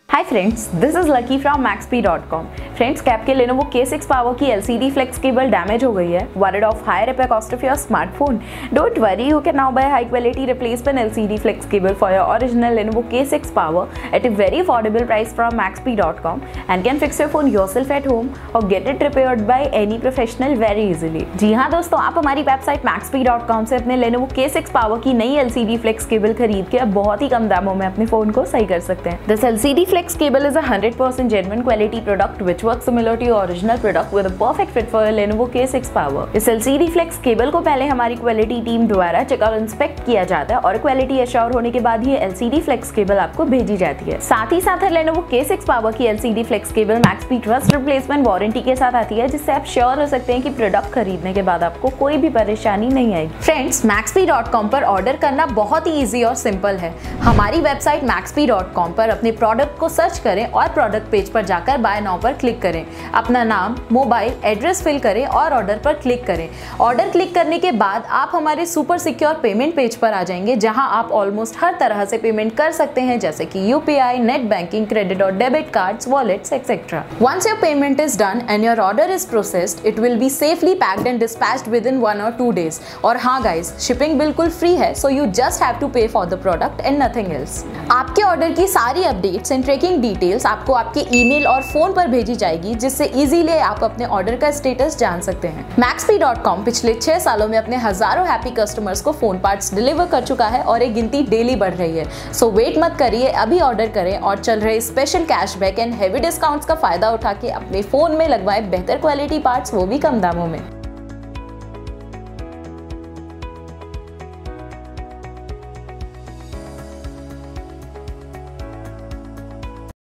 Hi friends, this is Lucky from Maxp.com. Friends, cap के Lenovo K6 power की LCD flex cable damage हो गई है. Worried of higher repair cost of your smartphone? Don't worry, you can now buy high quality replacement LCD flex cable for your original Lenovo K6 power at a very affordable price from Maxp.com and can fix your phone yourself at home or get it repaired by any professional very easily. जी हाँ दोस्तों, आप हमारी website Maxp.com से अपने Lenovo K6 power की नई LCD flex cable खरीद के अब बहुत ही कम दामों में अपने फोन को सही कर सकते हैं. This LCD flex cable is a 100% genuine quality product which works similar to your original product with a perfect fit for your Lenovo K6 power. इस LCD flex केबल को पहले हमारी क्वालिटी टीम द्वारा चेक और inspect किया जाता है और क्वालिटी एश्योर होने के बाद ये LCD flex केबल आपको भेजी जाती है. साथ ही साथ Lenovo K6 पावर की LCD flex cable Maxp trust replacement warranty के साथ आती है, जिससे आप श्योर हो सकते हैं कि प्रोडक्ट खरीदने के बाद आपको कोई भी परेशानी नहीं आएगी. फ्रेंड्स, Maxp.com पर ऑर्डर करना बहुत ही ईजी और सिंपल है. हमारी वेबसाइट Maxp.com पर अपने प्रोडक्ट को सर्च करें और प्रोडक्ट पेज पर जाकर बाय नाउ पर क्लिक करें. अपना नाम, मोबाइल एड्रेस फिल करें और ऑर्डर पर क्लिक करें. ऑर्डर क्लिक करने के बाद आप हमारे सुपर सिक्योर पेमेंट पेज पर आ जाएंगे, जहां आप ऑलमोस्ट हर तरह से पेमेंट कर सकते हैं, जैसे कि यूपीआई, नेट बैंकिंग, क्रेडिट और debit cards, wallets etcetera. Once your payment is done and your order is processed, it will be safely packed and dispatched within 1 or 2 days. और हाँ गाइज, शिपिंग बिल्कुल free है, so you just have to pay for the product and nothing else. आपके order की सारी updates and tracking details आपको आपके email और फोन पर भेजी जाएगी, जिससे इजीली आप अपने ऑर्डर का स्टेटस जान सकते हैं. Maxp.com पिछले 6 सालों में अपने हजारों हैप्पी कस्टमर्स को फोन पार्ट्स डिलीवर कर चुका है और ये गिनती डेली बढ़ रही है. सो वेट मत करिए, अभी ऑर्डर करें और चल रहे special cashback and heavy discounts का फायदा उठा के अपने फोन में लगवाएं बेहतर क्वालिटी पार्ट्स, वो भी कम दामों में.